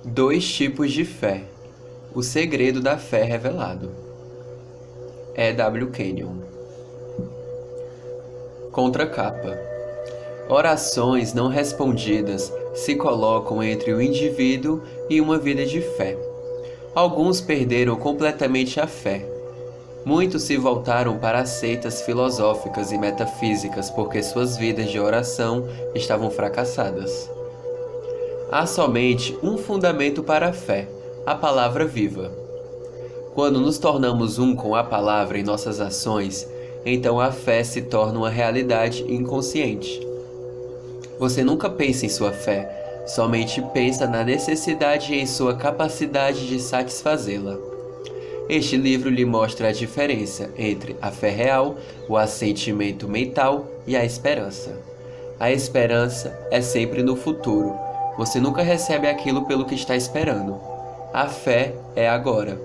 Dois tipos de fé. O segredo da fé revelado. E.W. Kenyon. Contracapa. Orações não respondidas se colocam entre o indivíduo e uma vida de fé. Alguns perderam completamente a fé. Muitos se voltaram para seitas filosóficas e metafísicas porque suas vidas de oração estavam fracassadas. Há somente um fundamento para a fé, a palavra viva. Quando nos tornamos um com a palavra em nossas ações, então a fé se torna uma realidade inconsciente. Você nunca pensa em sua fé, somente pensa na necessidade e em sua capacidade de satisfazê-la. Este livro lhe mostra a diferença entre a fé real, o assentimento mental e a esperança. A esperança é sempre no futuro. Você nunca recebe aquilo pelo que está esperando. A fé é agora.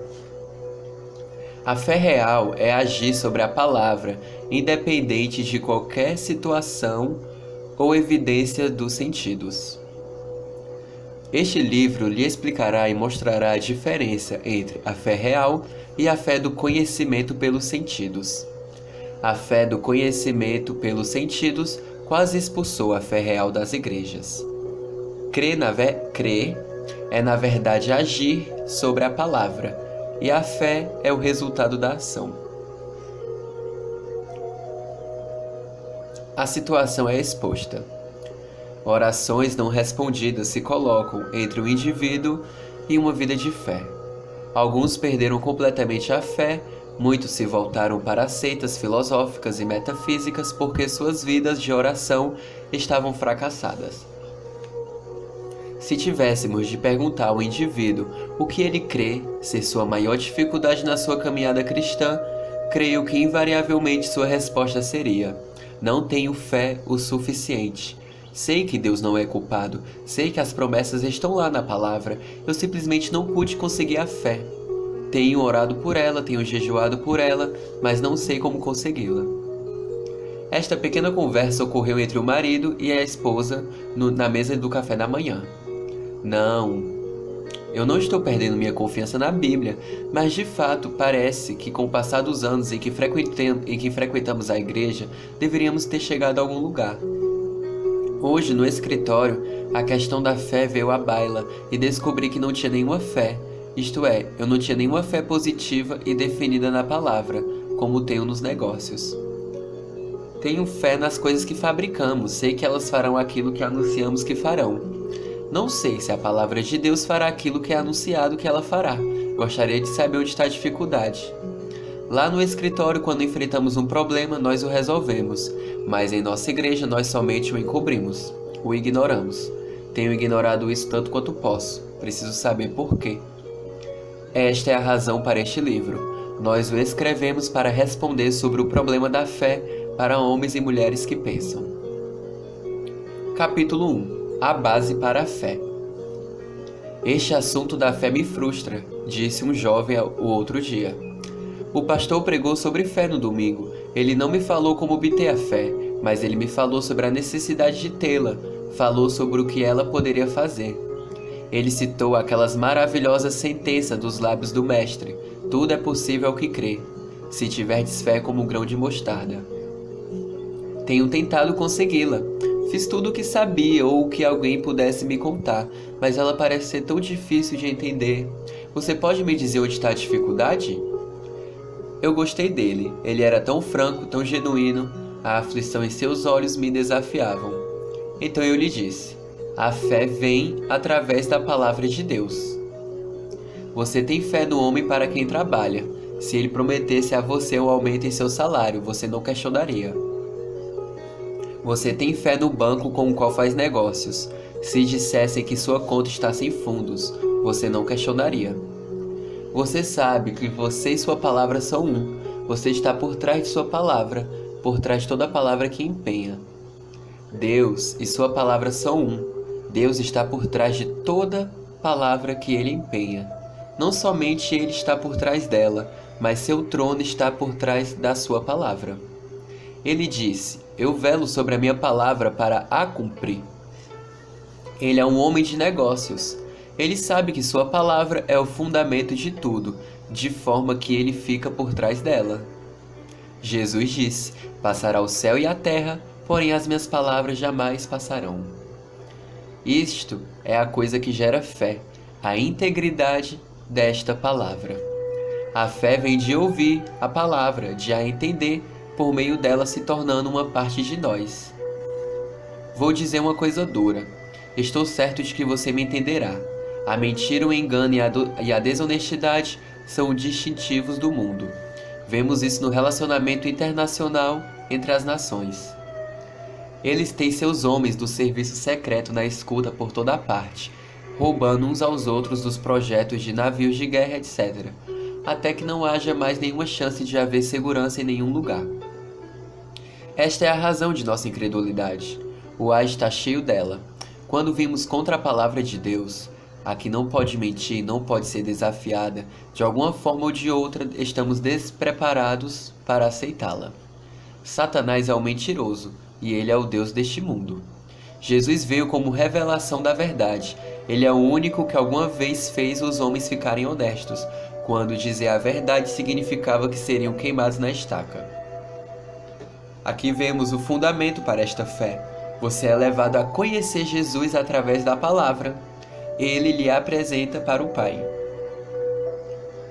A fé real é agir sobre a palavra, independente de qualquer situação ou evidência dos sentidos. Este livro lhe explicará e mostrará a diferença entre a fé real e a fé do conhecimento pelos sentidos. A fé do conhecimento pelos sentidos quase expulsou a fé real das igrejas. Crer é, na verdade, agir sobre a palavra, e a fé é o resultado da ação. A situação é exposta. Orações não respondidas se colocam entre o indivíduo e uma vida de fé. Alguns perderam completamente a fé, muitos se voltaram para seitas filosóficas e metafísicas porque suas vidas de oração estavam fracassadas. Se tivéssemos de perguntar ao indivíduo o que ele crê ser sua maior dificuldade na sua caminhada cristã, creio que invariavelmente sua resposta seria: não tenho fé o suficiente. Sei que Deus não é culpado, sei que as promessas estão lá na palavra, eu simplesmente não pude conseguir a fé. Tenho orado por ela, tenho jejuado por ela, mas não sei como consegui-la. Esta pequena conversa ocorreu entre o marido e a esposa na mesa do café da manhã. Não, eu não estou perdendo minha confiança na Bíblia, mas de fato parece que com o passar dos anos em que frequentamos a igreja, deveríamos ter chegado a algum lugar. Hoje, no escritório, a questão da fé veio à baila e descobri que não tinha nenhuma fé. Isto é, eu não tinha nenhuma fé positiva e definida na palavra, como tenho nos negócios. Tenho fé nas coisas que fabricamos, sei que elas farão aquilo que anunciamos que farão. Não sei se a palavra de Deus fará aquilo que é anunciado que ela fará. Gostaria de saber onde está a dificuldade. Lá no escritório, quando enfrentamos um problema, nós o resolvemos, mas em nossa igreja nós somente o encobrimos, o ignoramos. Tenho ignorado isso tanto quanto posso, preciso saber por quê. Esta é a razão para este livro. Nós o escrevemos para responder sobre o problema da fé para homens e mulheres que pensam. Capítulo 1. A base para a fé. Este assunto da fé me frustra, disse um jovem o outro dia. O pastor pregou sobre fé no domingo. Ele não me falou como obter a fé, mas ele me falou sobre a necessidade de tê-la, falou sobre o que ela poderia fazer. Ele citou aquelas maravilhosas sentenças dos lábios do mestre: tudo é possível ao que crê, se tiverdes fé como um grão de mostarda. Tenho tentado consegui-la. Fiz tudo o que sabia ou o que alguém pudesse me contar, mas ela parece ser tão difícil de entender. Você pode me dizer onde está a dificuldade? Eu gostei dele. Ele era tão franco, tão genuíno. A aflição em seus olhos me desafiavam. Então eu lhe disse: a fé vem através da palavra de Deus. Você tem fé no homem para quem trabalha. Se ele prometesse a você um aumento em seu salário, você não questionaria. Você tem fé no banco com o qual faz negócios. Se dissessem que sua conta está sem fundos, você não questionaria. Você sabe que você e sua palavra são um. Você está por trás de sua palavra, por trás de toda palavra que empenha. Deus e sua palavra são um. Deus está por trás de toda palavra que ele empenha. Não somente ele está por trás dela, mas seu trono está por trás da sua palavra. Ele disse: eu velo sobre a minha palavra para a cumprir. Ele é um homem de negócios. Ele sabe que sua palavra é o fundamento de tudo, de forma que ele fica por trás dela. Jesus disse: Passará o céu e a terra, porém as minhas palavras jamais passarão. Isto é a coisa que gera fé, a integridade desta palavra. A fé vem de ouvir a palavra, de a entender, por meio dela se tornando uma parte de nós. Vou dizer uma coisa dura. Estou certo de que você me entenderá. A mentira, o engano e a desonestidade são distintivos do mundo. Vemos isso no relacionamento internacional entre as nações. Eles têm seus homens do serviço secreto na escuta por toda parte, roubando uns aos outros dos projetos de navios de guerra, etc., até que não haja mais nenhuma chance de haver segurança em nenhum lugar. Esta é a razão de nossa incredulidade. O ar está cheio dela. Quando vimos contra a palavra de Deus, a que não pode mentir, não pode ser desafiada, de alguma forma ou de outra estamos despreparados para aceitá-la. Satanás é o mentiroso, e ele é o Deus deste mundo. Jesus veio como revelação da verdade. Ele é o único que alguma vez fez os homens ficarem honestos, quando dizer a verdade significava que seriam queimados na estaca. Aqui vemos o fundamento para esta fé. Você é levado a conhecer Jesus através da palavra. Ele lhe apresenta para o Pai.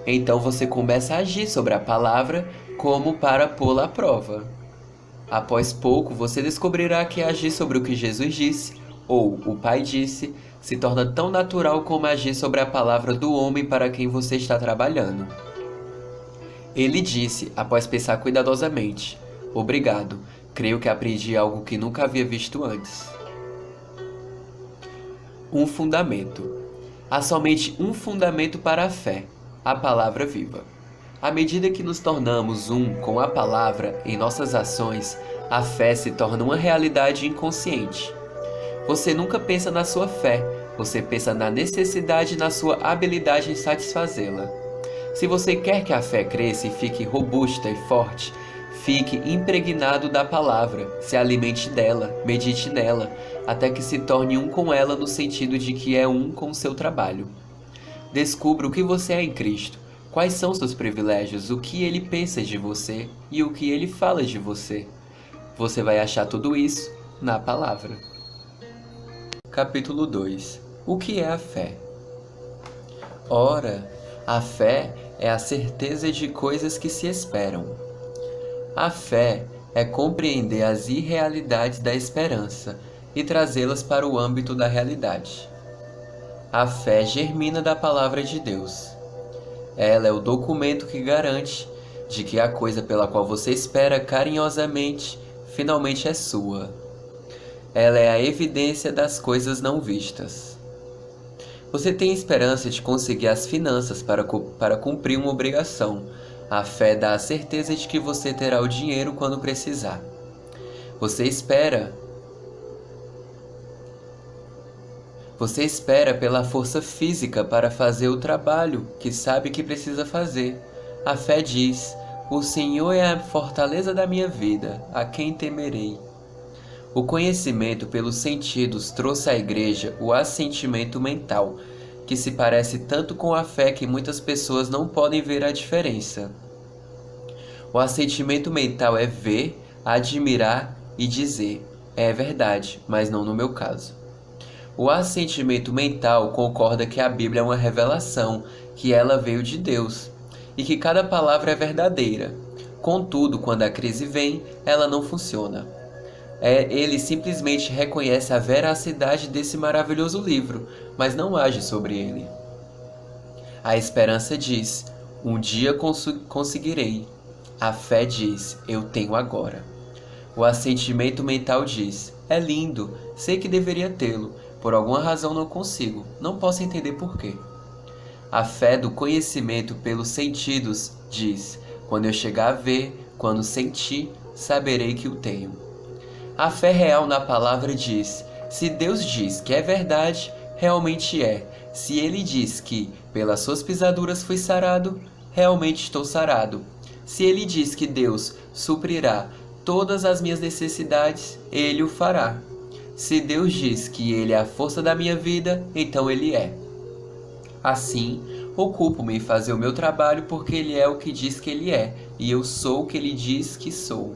Então você começa a agir sobre a palavra como para pô-la à prova. Após pouco, você descobrirá que agir sobre o que Jesus disse, ou o Pai disse, se torna tão natural como agir sobre a palavra do homem para quem você está trabalhando. Ele disse, após pensar cuidadosamente: Obrigado, creio que aprendi algo que nunca havia visto antes. Um fundamento. Há somente um fundamento para a fé, a palavra viva. À medida que nos tornamos um com a palavra em nossas ações, a fé se torna uma realidade inconsciente. Você nunca pensa na sua fé, você pensa na necessidade e na sua habilidade em satisfazê-la. Se você quer que a fé cresça e fique robusta e forte, fique impregnado da palavra, se alimente dela, medite nela, até que se torne um com ela no sentido de que é um com o seu trabalho. Descubra o que você é em Cristo. Quais são seus privilégios, o que ele pensa de você e o que ele fala de você. Você vai achar tudo isso na palavra. Capítulo 2. O que é a fé? Ora, a fé é a certeza de coisas que se esperam. A fé é compreender as irrealidades da esperança e trazê-las para o âmbito da realidade. A fé germina da palavra de Deus. Ela é o documento que garante de que a coisa pela qual você espera carinhosamente finalmente é sua. Ela é a evidência das coisas não vistas. Você tem esperança de conseguir as finanças para cumprir uma obrigação. A fé dá a certeza de que você terá o dinheiro quando precisar. Você espera pela força física para fazer o trabalho que sabe que precisa fazer. A fé diz: O Senhor é a fortaleza da minha vida, a quem temerei? O conhecimento pelos sentidos trouxe à igreja o assentimento mental, que se parece tanto com a fé que muitas pessoas não podem ver a diferença. O assentimento mental é ver, admirar e dizer: é verdade, mas não no meu caso. O assentimento mental concorda que a Bíblia é uma revelação, que ela veio de Deus, e que cada palavra é verdadeira. Contudo, quando a crise vem, ela não funciona. Ele simplesmente reconhece a veracidade desse maravilhoso livro, mas não age sobre ele. A esperança diz: um dia conseguirei. A fé diz: eu tenho agora. O assentimento mental diz: é lindo, sei que deveria tê-lo, por alguma razão não consigo, não posso entender porquê. A fé do conhecimento pelos sentidos diz: quando eu chegar a ver, quando sentir, saberei que o tenho. A fé real na palavra diz: se Deus diz que é verdade, realmente é. Se Ele diz que pelas suas pisaduras fui sarado, realmente estou sarado. Se Ele diz que Deus suprirá todas as minhas necessidades, Ele o fará. Se Deus diz que Ele é a força da minha vida, então Ele é. Assim, ocupo-me em fazer o meu trabalho porque ele é o que diz que ele é, e eu sou o que ele diz que sou.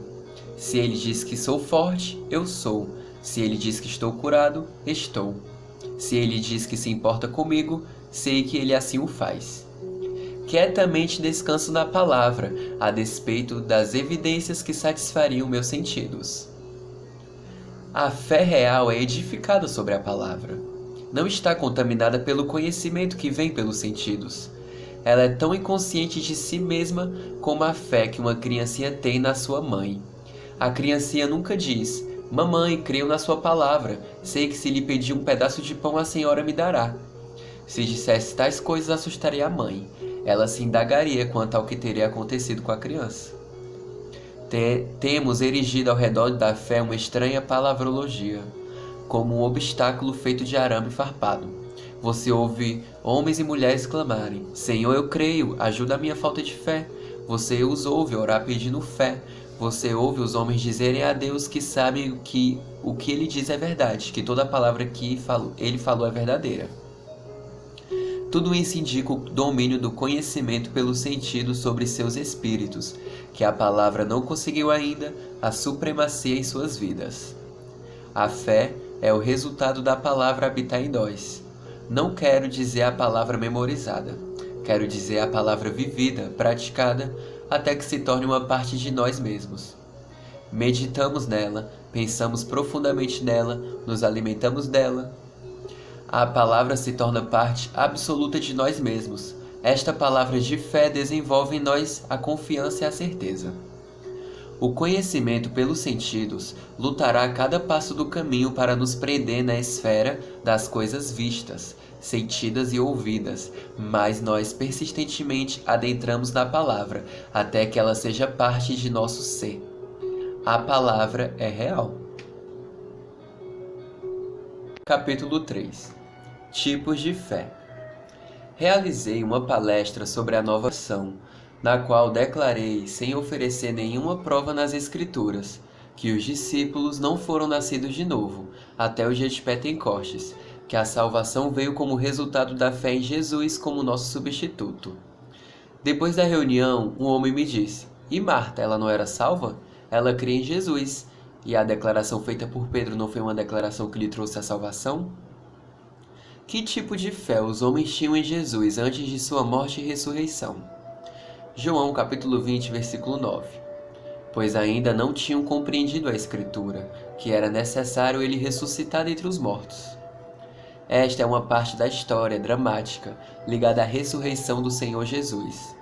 Se ele diz que sou forte, eu sou. Se ele diz que estou curado, estou. Se ele diz que se importa comigo, sei que ele assim o faz. Quietamente descanso na palavra, a despeito das evidências que satisfariam meus sentidos. A fé real é edificada sobre a palavra. Não está contaminada pelo conhecimento que vem pelos sentidos. Ela é tão inconsciente de si mesma como a fé que uma criancinha tem na sua mãe. A criancinha nunca diz: "Mamãe, creio na sua palavra. Sei que se lhe pedir um pedaço de pão a senhora me dará." Se dissesse tais coisas, assustaria a mãe. Ela se indagaria quanto ao que teria acontecido com a criança. Temos erigido ao redor da fé uma estranha palavrologia, como um obstáculo feito de arame farpado. Você ouve homens e mulheres clamarem: "Senhor, eu creio, ajuda a minha falta de fé." Você os ouve orar pedindo fé. Você ouve os homens dizerem a Deus que sabem que o que ele diz é verdade, que toda palavra que ele falou é verdadeira. Tudo isso indica o domínio do conhecimento pelo sentido sobre seus espíritos, que a palavra não conseguiu ainda a supremacia em suas vidas. A fé é o resultado da palavra habitar em nós. Não quero dizer a palavra memorizada. Quero dizer a palavra vivida, praticada, até que se torne uma parte de nós mesmos. Meditamos nela, pensamos profundamente nela, nos alimentamos dela. A palavra se torna parte absoluta de nós mesmos. Esta palavra de fé desenvolve em nós a confiança e a certeza. O conhecimento pelos sentidos lutará a cada passo do caminho para nos prender na esfera das coisas vistas, sentidas e ouvidas, mas nós persistentemente adentramos na palavra até que ela seja parte de nosso ser. A palavra é real. Capítulo 3. Tipos de fé. Realizei uma palestra sobre a nova ação, na qual declarei, sem oferecer nenhuma prova nas Escrituras, que os discípulos não foram nascidos de novo, até o dia de Pentecostes, que a salvação veio como resultado da fé em Jesus como nosso substituto. Depois da reunião, um homem me disse: "E Marta, ela não era salva? Ela cria em Jesus. E a declaração feita por Pedro não foi uma declaração que lhe trouxe a salvação?" Que tipo de fé os homens tinham em Jesus antes de sua morte e ressurreição? João capítulo 20, versículo 9. Pois ainda não tinham compreendido a Escritura, que era necessário ele ressuscitar dentre os mortos. Esta é uma parte da história dramática ligada à ressurreição do Senhor Jesus.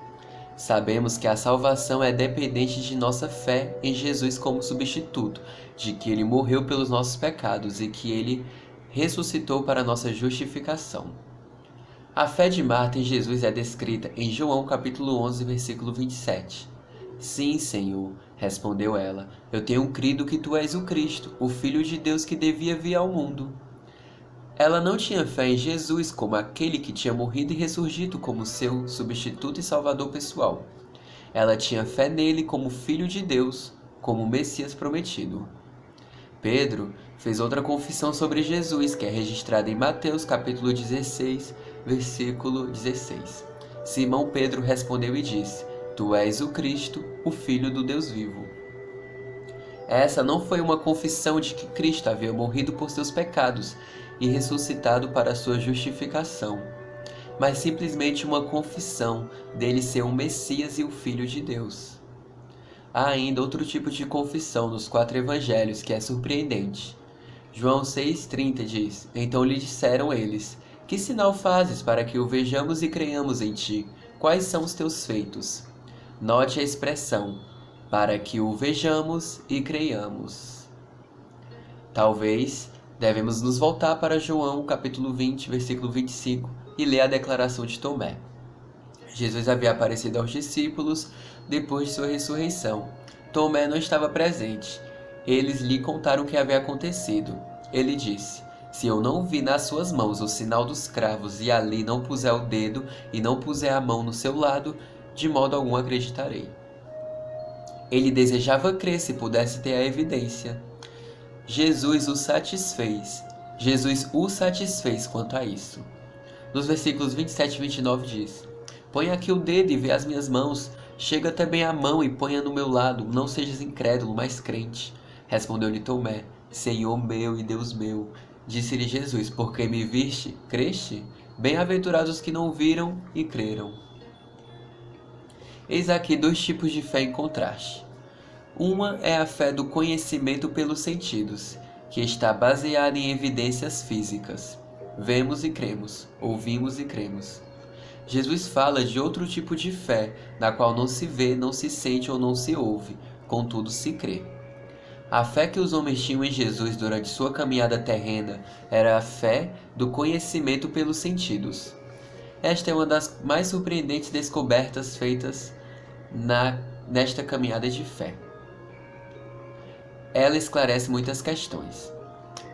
Sabemos que a salvação é dependente de nossa fé em Jesus como substituto, de que ele morreu pelos nossos pecados e que ele ressuscitou para nossa justificação. A fé de Marta em Jesus é descrita em João capítulo 11, versículo 27. "Sim, Senhor", respondeu ela, "eu tenho crido que tu és o Cristo, o Filho de Deus que devia vir ao mundo." Ela não tinha fé em Jesus como aquele que tinha morrido e ressurgido como seu substituto e salvador pessoal. Ela tinha fé nele como Filho de Deus, como o Messias prometido. Pedro fez outra confissão sobre Jesus, que é registrada em Mateus capítulo 16, versículo 16. Simão Pedro respondeu e disse: "Tu és o Cristo, o Filho do Deus vivo." Essa não foi uma confissão de que Cristo havia morrido por seus pecados e ressuscitado para sua justificação, mas simplesmente uma confissão dele ser o Messias e o Filho de Deus. Há ainda outro tipo de confissão nos 4 evangelhos que é surpreendente. João 6,30 diz: "Então lhe disseram eles: Que sinal fazes para que o vejamos e creiamos em ti? Quais são os teus feitos?" Note a expressão, para que o vejamos e creiamos. Talvez devemos nos voltar para João capítulo 20, versículo 25 e ler a declaração de Tomé. Jesus havia aparecido aos discípulos depois de sua ressurreição. Tomé não estava presente. Eles lhe contaram o que havia acontecido. Ele disse: "Se eu não vi nas suas mãos o sinal dos cravos e ali não puser o dedo e não puser a mão no seu lado, de modo algum acreditarei." Ele desejava crer se pudesse ter a evidência. Jesus o satisfez. Jesus o satisfez quanto a isso. Nos versículos 27 e 29 diz: Põe aqui o dedo e vê as minhas mãos. Chega também a mão e ponha no meu lado. Não sejas incrédulo, mas crente. Respondeu-lhe Tomé: Senhor meu e Deus meu. Disse-lhe Jesus: Porque me viste, creste? Bem-aventurados os que não viram e creram. Eis aqui dois tipos de fé em contraste. Uma é a fé do conhecimento pelos sentidos, que está baseada em evidências físicas. Vemos e cremos, ouvimos e cremos. Jesus fala de outro tipo de fé, na qual não se vê, não se sente ou não se ouve, contudo se crê. A fé que os homens tinham em Jesus durante sua caminhada terrena era a fé do conhecimento pelos sentidos. Esta é uma das mais surpreendentes descobertas feitas nesta caminhada de fé. Ela esclarece muitas questões.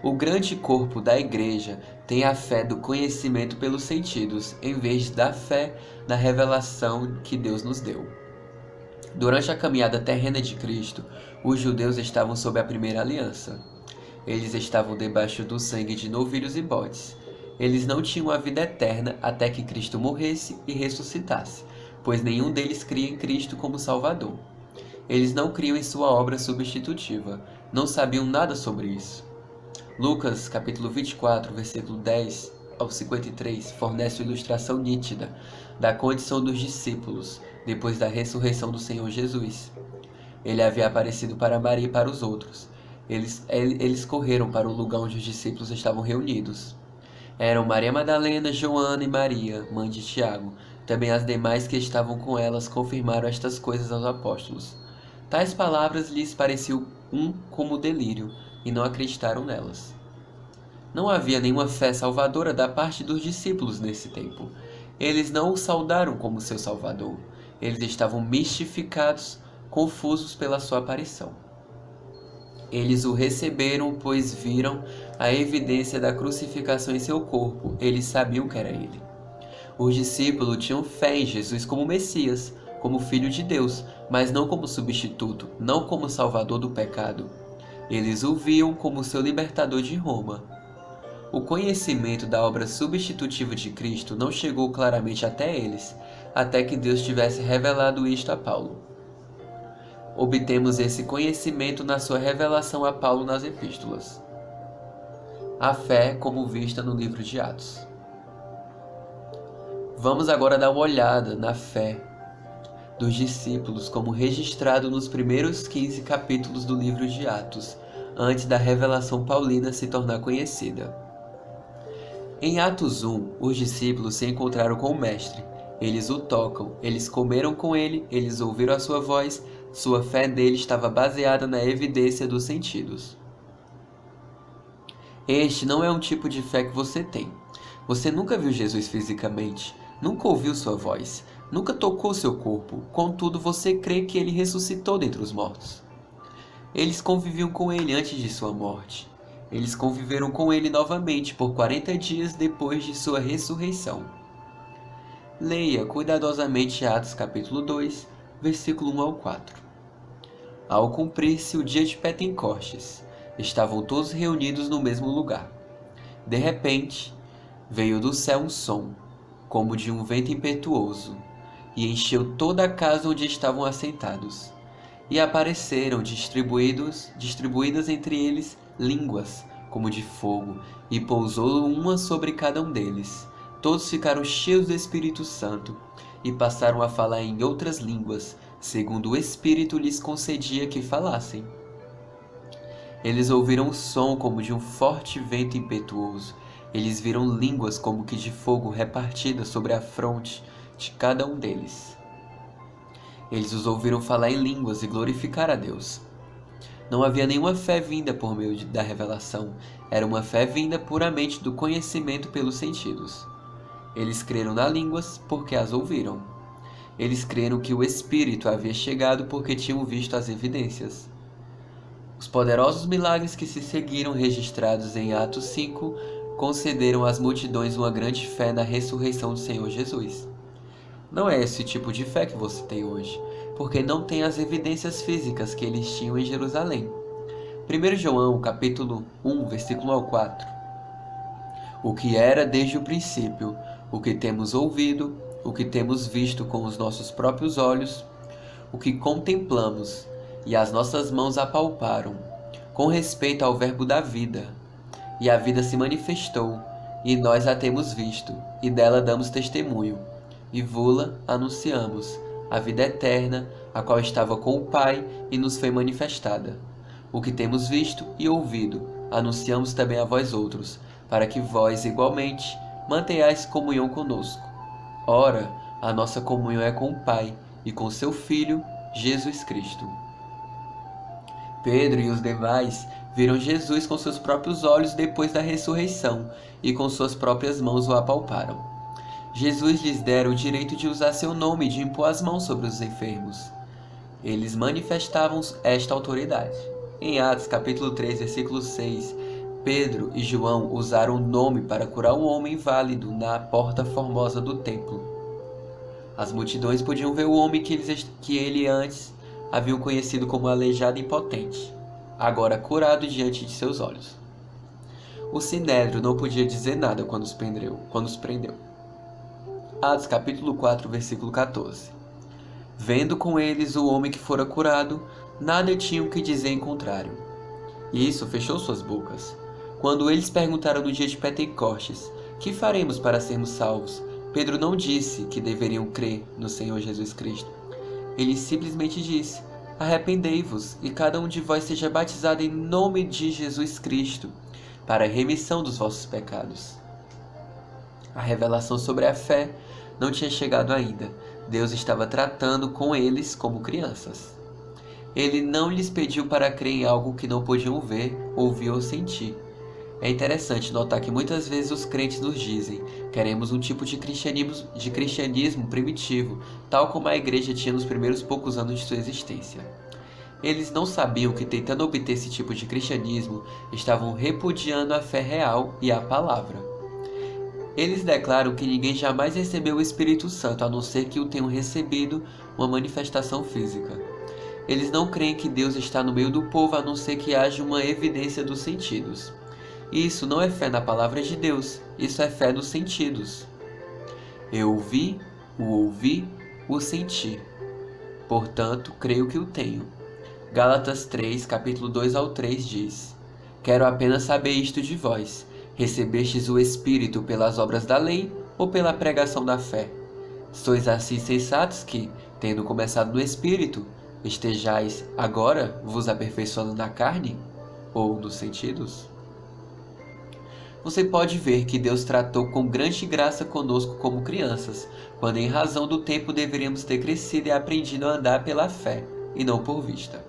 O grande corpo da Igreja tem a fé do conhecimento pelos sentidos, em vez da fé na revelação que Deus nos deu. Durante a caminhada terrena de Cristo, os judeus estavam sob a primeira aliança. Eles estavam debaixo do sangue de novilhos e bodes. Eles não tinham a vida eterna até que Cristo morresse e ressuscitasse, pois nenhum deles cria em Cristo como Salvador. Eles não criam em sua obra substitutiva, não sabiam nada sobre isso. Lucas, capítulo 24, versículo 10 ao 53, fornece uma ilustração nítida da condição dos discípulos depois da ressurreição do Senhor Jesus. Ele havia aparecido para Maria e para os outros. Eles correram para o lugar onde os discípulos estavam reunidos. Eram Maria Madalena, Joana e Maria, mãe de Tiago. Também as demais que estavam com elas confirmaram estas coisas aos apóstolos. Tais palavras lhes pareciam como delírio, e não acreditaram nelas. Não havia nenhuma fé salvadora da parte dos discípulos nesse tempo. Eles não o saudaram como seu Salvador. Eles estavam mistificados, confusos pela sua aparição. Eles o receberam, pois viram a evidência da crucificação em seu corpo. Eles sabiam que era ele. Os discípulos tinham fé em Jesus como Messias, como Filho de Deus, mas não como substituto, não como Salvador do pecado. Eles o viam como seu libertador de Roma. O conhecimento da obra substitutiva de Cristo não chegou claramente até eles, até que Deus tivesse revelado isto a Paulo. Obtemos esse conhecimento na sua revelação a Paulo nas epístolas. A fé como vista no livro de Atos. Vamos agora dar uma olhada na fé dos discípulos como registrado nos primeiros 15 capítulos do livro de Atos, antes da revelação paulina se tornar conhecida. Em Atos 1, os discípulos se encontraram com o Mestre. Eles o tocam, eles comeram com ele, eles ouviram a sua voz, sua fé nele estava baseada na evidência dos sentidos. Este não é um tipo de fé que você tem. Você nunca viu Jesus fisicamente, nunca ouviu sua voz, nunca tocou seu corpo, contudo você crê que ele ressuscitou dentre os mortos. Eles conviviam com ele antes de sua morte. Eles conviveram com ele novamente por 40 dias depois de sua ressurreição. Leia cuidadosamente Atos capítulo 2, versículo 1 ao 4. Ao cumprir-se o dia de Pentecostes, estavam todos reunidos no mesmo lugar. De repente, veio do céu um som, como de um vento impetuoso, e encheu toda a casa onde estavam assentados. E apareceram distribuídas entre eles línguas, como de fogo, e pousou uma sobre cada um deles. Todos ficaram cheios do Espírito Santo, e passaram a falar em outras línguas, segundo o Espírito lhes concedia que falassem. Eles ouviram um som como de um forte vento impetuoso. Eles viram línguas como que de fogo repartidas sobre a fronte de cada um deles. Eles os ouviram falar em línguas e glorificar a Deus. Não havia nenhuma fé vinda por meio da revelação. Era uma fé vinda puramente do conhecimento pelos sentidos. Eles creram nas línguas porque as ouviram. Eles creram que o Espírito havia chegado porque tinham visto as evidências. Os poderosos milagres que se seguiram registrados em Atos 5 concederam às multidões uma grande fé na ressurreição do Senhor Jesus. Não é esse tipo de fé que você tem hoje, porque não tem as evidências físicas que eles tinham em Jerusalém. 1 João, capítulo 1, versículo 1 ao 4. O que era desde o princípio, o que temos ouvido, o que temos visto com os nossos próprios olhos, o que contemplamos e as nossas mãos apalparam, com respeito ao Verbo da vida. E a vida se manifestou, e nós a temos visto, e dela damos testemunho, e vô-la anunciamos, a vida eterna, a qual estava com o Pai e nos foi manifestada. O que temos visto e ouvido, anunciamos também a vós outros, para que vós, igualmente, mantenhais comunhão conosco. Ora, a nossa comunhão é com o Pai e com seu Filho, Jesus Cristo. Pedro e os demais viram Jesus com seus próprios olhos depois da ressurreição e com suas próprias mãos o apalparam. Jesus lhes dera o direito de usar seu nome e de impor as mãos sobre os enfermos. Eles manifestavam esta autoridade. Em Atos capítulo 3, versículo 6, Pedro e João usaram o nome para curar um homem inválido na porta formosa do templo. As multidões podiam ver o homem que ele antes haviam conhecido como aleijado e impotente, agora curado diante de seus olhos. O sinédrio não podia dizer nada quando os prendeu. Atos capítulo 4, versículo 14. Vendo com eles o homem que fora curado, nada tinham que dizer em contrário. E isso fechou suas bocas. Quando eles perguntaram no dia de Pentecostes, que faremos para sermos salvos? Pedro não disse que deveriam crer no Senhor Jesus Cristo. Ele simplesmente disse: arrependei-vos e cada um de vós seja batizado em nome de Jesus Cristo, para a remissão dos vossos pecados. A revelação sobre a fé não tinha chegado ainda. Deus estava tratando com eles como crianças. Ele não lhes pediu para crer em algo que não podiam ver, ouvir ou sentir. É interessante notar que muitas vezes os crentes nos dizem: queremos um tipo de cristianismo primitivo, tal como a igreja tinha nos primeiros poucos anos de sua existência. Eles não sabiam que, tentando obter esse tipo de cristianismo, estavam repudiando a fé real e a palavra. Eles declaram que ninguém jamais recebeu o Espírito Santo, a não ser que o tenham recebido uma manifestação física. Eles não creem que Deus está no meio do povo, a não ser que haja uma evidência dos sentidos. Isso não é fé na palavra de Deus, isso é fé nos sentidos. Eu vi, o ouvi, o senti. Portanto, creio que o tenho. Gálatas 3, capítulo 2 ao 3 diz: quero apenas saber isto de vós: recebestes o Espírito pelas obras da lei ou pela pregação da fé? Sois assim sensatos que, tendo começado no Espírito, estejais agora vos aperfeiçoando na carne ou nos sentidos? Você pode ver que Deus tratou com grande graça conosco como crianças, quando em razão do tempo deveríamos ter crescido e aprendido a andar pela fé, e não por vista.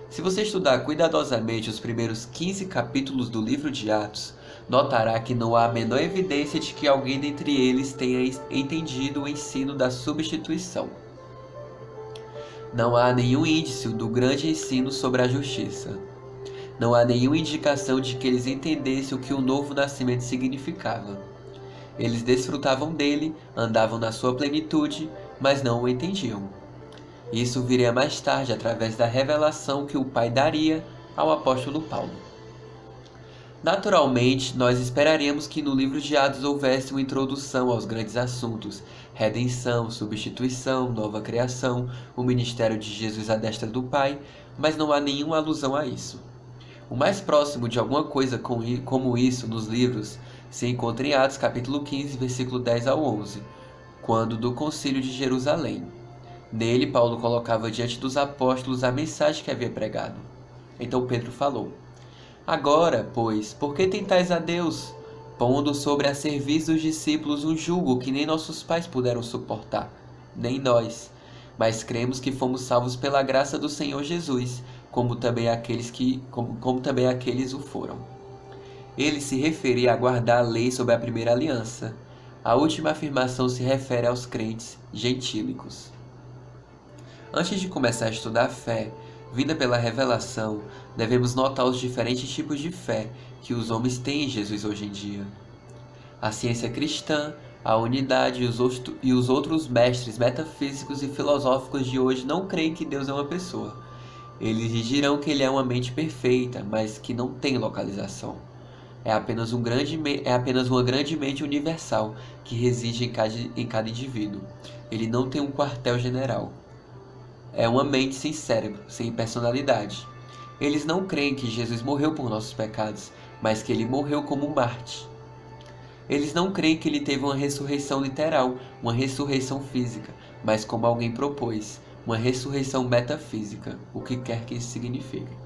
Se você estudar cuidadosamente os primeiros 15 capítulos do livro de Atos, notará que não há a menor evidência de que alguém dentre eles tenha entendido o ensino da substituição. Não há nenhum índice do grande ensino sobre a justiça. Não há nenhuma indicação de que eles entendessem o que o novo nascimento significava. Eles desfrutavam dele, andavam na sua plenitude, mas não o entendiam. Isso viria mais tarde através da revelação que o Pai daria ao apóstolo Paulo. Naturalmente, nós esperaríamos que no livro de Atos houvesse uma introdução aos grandes assuntos: redenção, substituição, nova criação, o ministério de Jesus à destra do Pai, mas não há nenhuma alusão a isso. O mais próximo de alguma coisa como isso nos livros se encontra em Atos capítulo 15, versículo 10 ao 11, quando do concílio de Jerusalém. Nele, Paulo colocava diante dos apóstolos a mensagem que havia pregado. Então Pedro falou: agora, pois, por que tentais a Deus, pondo sobre a serviço dos discípulos um jugo que nem nossos pais puderam suportar, nem nós, mas cremos que fomos salvos pela graça do Senhor Jesus, como também aqueles o foram. Ele se referia a guardar a lei sob a primeira aliança. A última afirmação se refere aos crentes gentílicos. Antes de começar a estudar a fé, vinda pela revelação, devemos notar os diferentes tipos de fé que os homens têm em Jesus hoje em dia. A ciência cristã, a unidade e os outros mestres metafísicos e filosóficos de hoje não creem que Deus é uma pessoa. Eles dirão que ele é uma mente perfeita, mas que não tem localização. É apenas uma grande mente universal que reside em cada indivíduo. Ele não tem um quartel-general. É uma mente sem cérebro, sem personalidade. Eles não creem que Jesus morreu por nossos pecados, mas que ele morreu como um Marte. Eles não creem que ele teve uma ressurreição literal, uma ressurreição física, mas como alguém propôs, uma ressurreição metafísica, o que quer que isso signifique.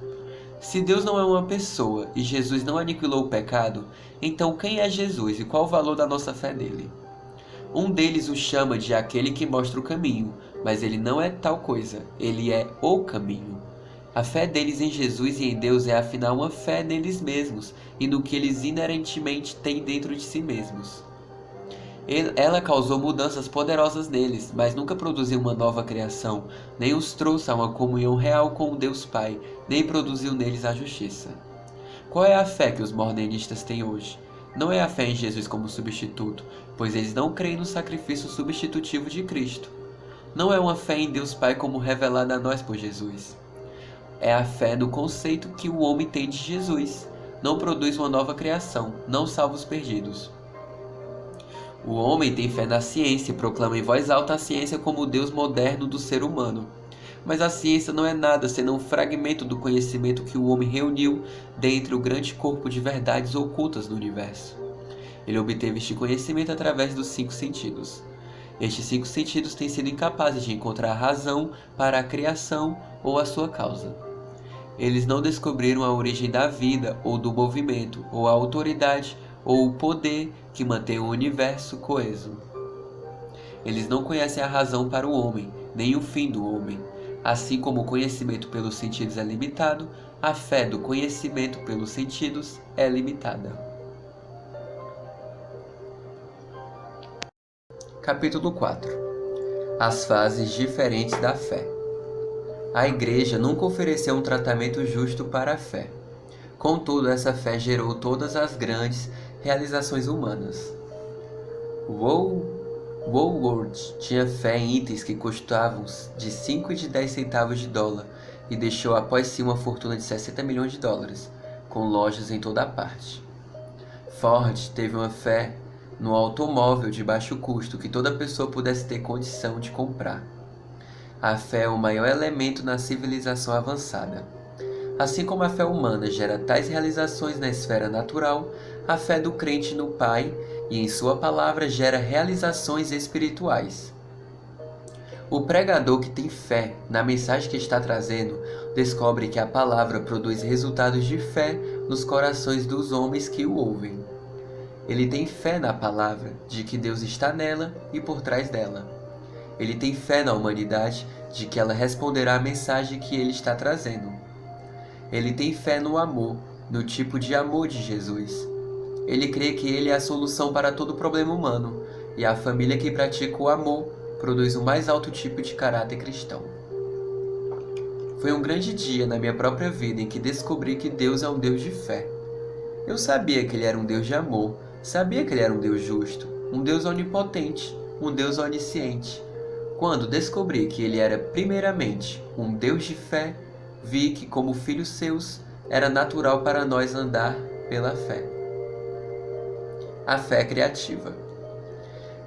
Se Deus não é uma pessoa e Jesus não aniquilou o pecado, então quem é Jesus e qual o valor da nossa fé nele? Um deles o chama de aquele que mostra o caminho, mas ele não é tal coisa, ele é o caminho. A fé deles em Jesus e em Deus é afinal uma fé neles mesmos e no que eles inerentemente têm dentro de si mesmos. Ela causou mudanças poderosas neles, mas nunca produziu uma nova criação, nem os trouxe a uma comunhão real com o Deus Pai, nem produziu neles a justiça. Qual é a fé que os modernistas têm hoje? Não é a fé em Jesus como substituto, pois eles não creem no sacrifício substitutivo de Cristo. Não é uma fé em Deus Pai como revelada a nós por Jesus. É a fé no conceito que o homem tem de Jesus. Não produz uma nova criação, não salva os perdidos. O homem tem fé na ciência e proclama em voz alta a ciência como o Deus moderno do ser humano. Mas a ciência não é nada senão um fragmento do conhecimento que o homem reuniu dentre o grande corpo de verdades ocultas no universo. Ele obteve este conhecimento através dos 5 sentidos. Estes 5 sentidos têm sido incapazes de encontrar a razão para a criação ou a sua causa. Eles não descobriram a origem da vida ou do movimento, ou a autoridade ou o poder que mantém o universo coeso. Eles não conhecem a razão para o homem, nem o fim do homem. Assim como o conhecimento pelos sentidos é limitado, a fé do conhecimento pelos sentidos é limitada. Capítulo 4. As fases diferentes da fé. A Igreja nunca ofereceu um tratamento justo para a fé. Contudo, essa fé gerou todas as grandes realizações humanas. Woolworth tinha fé em itens que custavam de 5 e de 10 centavos de dólar e deixou após si uma fortuna de 60 milhões de dólares, com lojas em toda a parte. Ford teve uma fé no automóvel de baixo custo que toda pessoa pudesse ter condição de comprar. A fé é o maior elemento na civilização avançada. Assim como a fé humana gera tais realizações na esfera natural, a fé do crente no Pai e em sua palavra gera realizações espirituais. O pregador que tem fé na mensagem que está trazendo descobre que a palavra produz resultados de fé nos corações dos homens que o ouvem. Ele tem fé na palavra, de que Deus está nela e por trás dela. Ele tem fé na humanidade, de que ela responderá à mensagem que ele está trazendo. Ele tem fé no amor, no tipo de amor de Jesus. Ele crê que ele é a solução para todo problema humano, e a família que pratica o amor produz o mais alto tipo de caráter cristão. Foi um grande dia na minha própria vida em que descobri que Deus é um Deus de fé. Eu sabia que ele era um Deus de amor, sabia que ele era um Deus justo, um Deus onipotente, um Deus onisciente. Quando descobri que ele era primeiramente um Deus de fé, vi que, como filhos seus, era natural para nós andar pela fé. A fé criativa.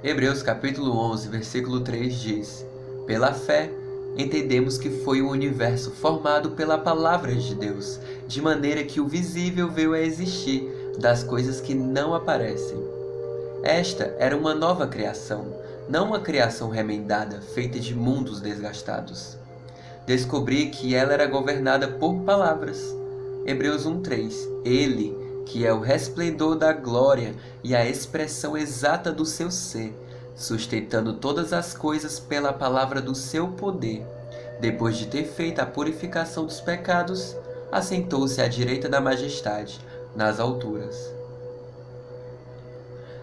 Hebreus capítulo 11, versículo 3 diz: Pela fé, entendemos que foi o universo formado pela palavra de Deus, de maneira que o visível veio a existir das coisas que não aparecem. Esta era uma nova criação, não uma criação remendada, feita de mundos desgastados. Descobri que ela era governada por palavras. Hebreus 1:3. Ele, que é o resplendor da glória e a expressão exata do seu ser, sustentando todas as coisas pela palavra do seu poder, depois de ter feito a purificação dos pecados, assentou-se à direita da majestade, nas alturas.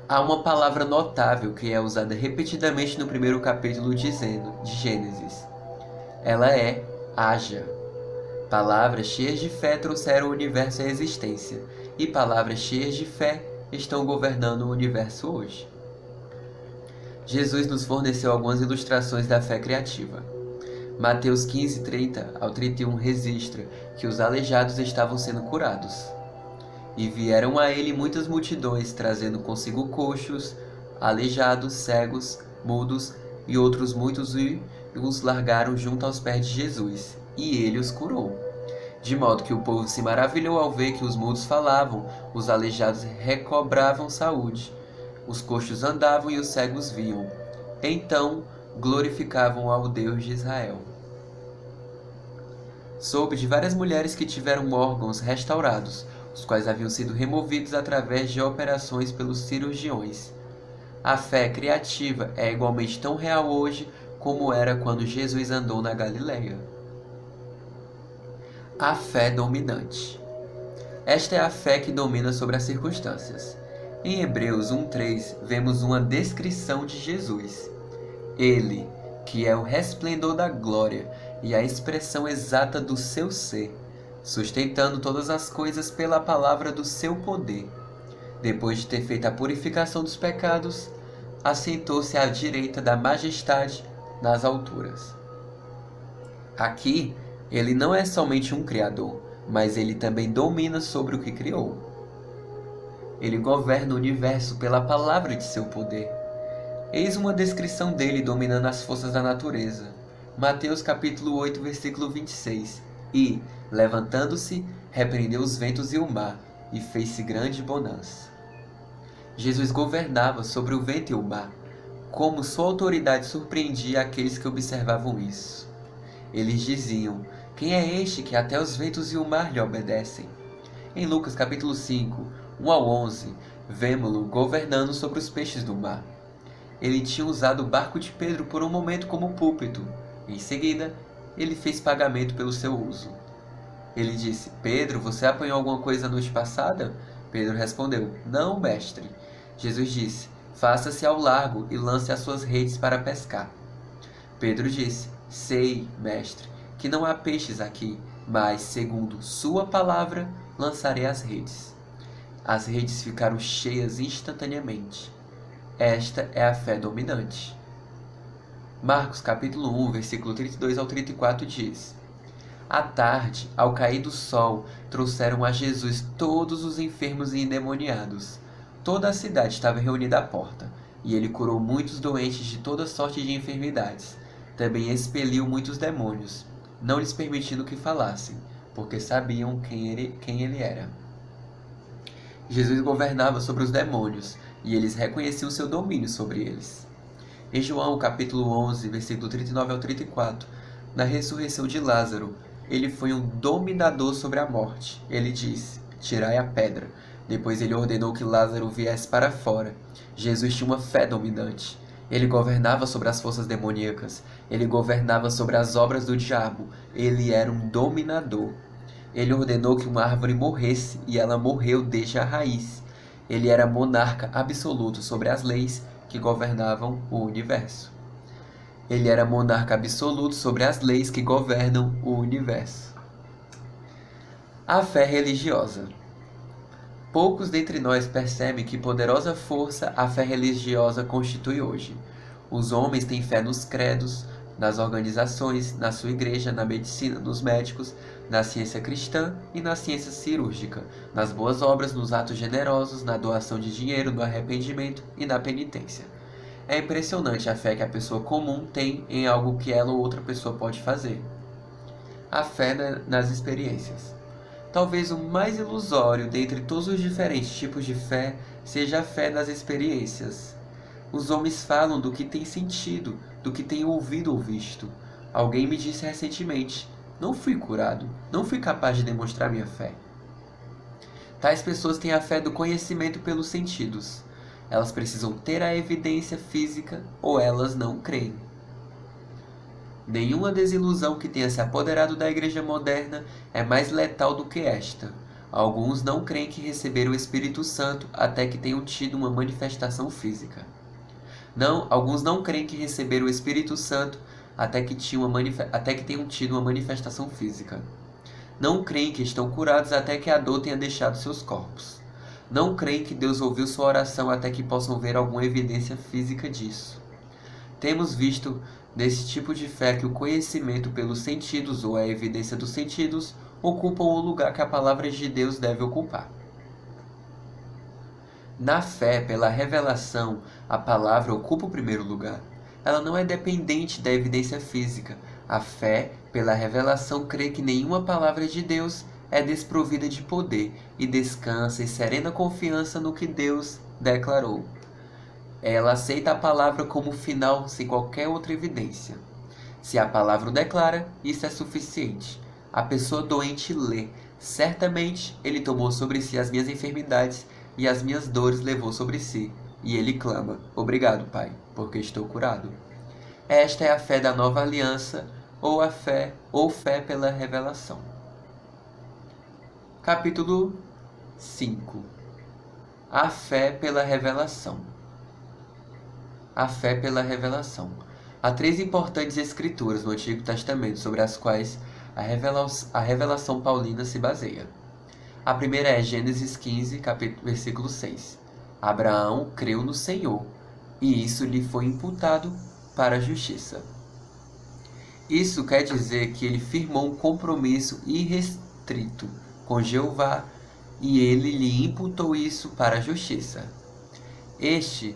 Há uma palavra notável que é usada repetidamente no primeiro capítulo de Gênesis. Ela é haja. Palavras cheias de fé trouxeram o universo à existência, e palavras cheias de fé estão governando o universo hoje. Jesus nos forneceu algumas ilustrações da fé criativa. Mateus 15:30 ao 31 registra que os aleijados estavam sendo curados. E vieram a ele muitas multidões, trazendo consigo coxos, aleijados, cegos, mudos e outros muitos, e os largaram junto aos pés de Jesus, e ele os curou. De modo que o povo se maravilhou ao ver que os mudos falavam, os aleijados recobravam saúde, os coxos andavam e os cegos viam. Então glorificavam ao Deus de Israel. Soube de várias mulheres que tiveram órgãos restaurados, os quais haviam sido removidos através de operações pelos cirurgiões. A fé criativa é igualmente tão real hoje como era quando Jesus andou na Galileia. A fé dominante. Esta é a fé que domina sobre as circunstâncias. Em Hebreus 1:3 vemos uma descrição de Jesus. Ele, que é o resplendor da glória e a expressão exata do seu ser, sustentando todas as coisas pela palavra do seu poder. Depois de ter feito a purificação dos pecados, assentou-se à direita da majestade nas alturas. Aqui, ele não é somente um criador, mas ele também domina sobre o que criou. Ele governa o universo pela palavra de seu poder. Eis uma descrição dele dominando as forças da natureza. Mateus capítulo 8, versículo 26. E, levantando-se, repreendeu os ventos e o mar, e fez-se grande bonança. Jesus governava sobre o vento e o mar, como sua autoridade surpreendia aqueles que observavam isso. Eles diziam: quem é este que até os ventos e o mar lhe obedecem? Em Lucas capítulo 5, 1 ao 11, vemo-lo governando sobre os peixes do mar. Ele tinha usado o barco de Pedro por um momento como púlpito. Em seguida, ele fez pagamento pelo seu uso. Ele disse: Pedro, você apanhou alguma coisa a noite passada? Pedro respondeu: não, mestre. Jesus disse: faça-se ao largo e lance as suas redes para pescar. Pedro disse: sei, mestre, que não há peixes aqui, mas, segundo sua palavra, lançarei as redes. As redes ficaram cheias instantaneamente. Esta é a fé dominante. Marcos capítulo 1, versículo 32 ao 34 diz: à tarde, ao cair do sol, trouxeram a Jesus todos os enfermos e endemoniados. Toda a cidade estava reunida à porta, e ele curou muitos doentes de toda sorte de enfermidades. Também expeliu muitos demônios, não lhes permitindo que falassem, porque sabiam quem ele era. Jesus governava sobre os demônios, e eles reconheciam seu domínio sobre eles. Em João capítulo 11, versículo 39 ao 34, na ressurreição de Lázaro, ele foi um dominador sobre a morte. Ele disse: tirai a pedra. Depois ele ordenou que Lázaro viesse para fora. Jesus tinha uma fé dominante. Ele governava sobre as forças demoníacas. Ele governava sobre as obras do diabo. Ele era um dominador. Ele ordenou que uma árvore morresse, e ela morreu desde a raiz. Ele era monarca absoluto sobre as leis que governavam o universo. Ele era monarca absoluto sobre as leis que governam o universo. A fé religiosa. Poucos dentre nós percebem que poderosa força a fé religiosa constitui hoje. Os homens têm fé nos credos, nas organizações, na sua igreja, na medicina, nos médicos, na ciência cristã e na ciência cirúrgica, nas boas obras, nos atos generosos, na doação de dinheiro, no arrependimento e na penitência. É impressionante a fé que a pessoa comum tem em algo que ela ou outra pessoa pode fazer. A fé nas experiências. Talvez o mais ilusório dentre todos os diferentes tipos de fé seja a fé nas experiências. Os homens falam do que tem sentido, do que tem ouvido ou visto. Alguém me disse recentemente: não fui curado, não fui capaz de demonstrar minha fé. Tais pessoas têm a fé do conhecimento pelos sentidos. Elas precisam ter a evidência física ou elas não creem. Nenhuma desilusão que tenha se apoderado da igreja moderna é mais letal do que esta. Alguns não creem que receberam o Espírito Santo até que tenham tido uma manifestação física. Alguns não creem que receberam o Espírito Santo até que tenham tido uma manifestação física. Não creem que estão curados até que a dor tenha deixado seus corpos. Não creem que Deus ouviu sua oração até que possam ver alguma evidência física disso. Temos visto desse tipo de fé que o conhecimento pelos sentidos ou a evidência dos sentidos ocupam o lugar que a palavra de Deus deve ocupar. Na fé, pela revelação, a palavra ocupa o primeiro lugar. Ela não é dependente da evidência física. A fé, pela revelação, crê que nenhuma palavra de Deus é desprovida de poder e descansa em serena confiança no que Deus declarou. Ela aceita a palavra como final sem qualquer outra evidência. Se a palavra o declara, isso é suficiente. A pessoa doente lê: certamente ele tomou sobre si as minhas enfermidades e as minhas dores levou sobre si. E ele clama: obrigado, Pai, porque estou curado. Esta é a fé da nova aliança, ou fé pela revelação. Capítulo 5. A fé pela revelação. A fé pela revelação. Há 3 importantes escrituras no Antigo Testamento sobre as quais a revelação paulina se baseia. A primeira é Gênesis 15, versículo 6. Abraão creu no Senhor, e isso lhe foi imputado para a justiça. Isso quer dizer que ele firmou um compromisso irrestrito com Jeová, e ele lhe imputou isso para a justiça. Este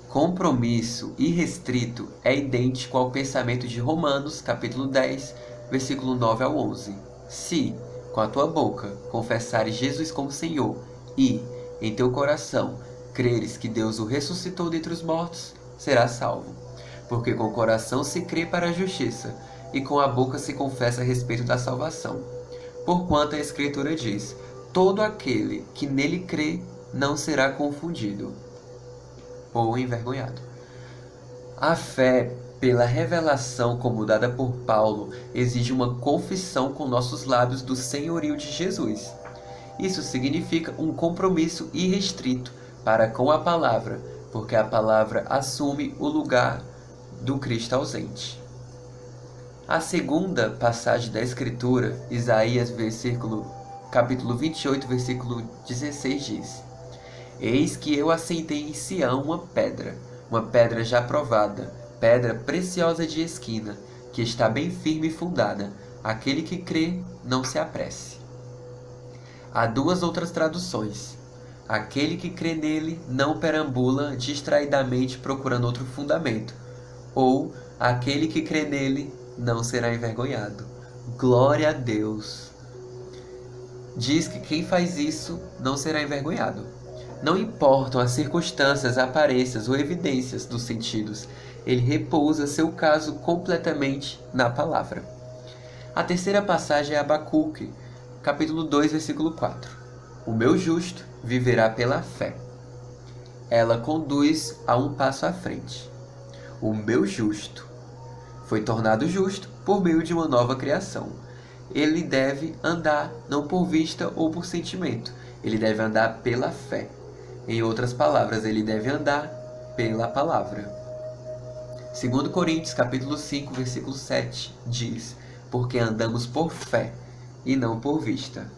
compromisso irrestrito é idêntico ao pensamento de Romanos, capítulo 10, versículo 9 ao 11. Se, com a tua boca, confessares Jesus como Senhor e, em teu coração, creres que Deus o ressuscitou dentre os mortos, serás salvo. Porque com o coração se crê para a justiça, e com a boca se confessa a respeito da salvação. Porquanto a Escritura diz: todo aquele que nele crê não será confundido ou envergonhado. A fé pela revelação, como dada por Paulo, exige uma confissão com nossos lábios do senhorio de Jesus. Isso significa um compromisso irrestrito para com a palavra, porque a palavra assume o lugar do Cristo ausente. A segunda passagem da Escritura, Isaías capítulo 28, versículo 16 diz: eis que eu assentei em Sião uma pedra já provada, pedra preciosa de esquina, que está bem firme e fundada. Aquele que crê, não se apresse. Há 2 outras traduções. Aquele que crê nele não perambula distraidamente procurando outro fundamento. Ou, aquele que crê nele não será envergonhado. Glória a Deus! Diz que quem faz isso não será envergonhado. Não importam as circunstâncias, aparências ou evidências dos sentidos, ele repousa seu caso completamente na palavra. A terceira passagem é Abacuque, capítulo 2, versículo 4. O meu justo viverá pela fé. Ela conduz a um passo à frente. O meu justo foi tornado justo por meio de uma nova criação. Ele deve andar não por vista ou por sentimento, ele deve andar pela fé. Em outras palavras, ele deve andar pela palavra. 2 Coríntios, capítulo 5, versículo 7, diz: porque andamos por fé e não por vista.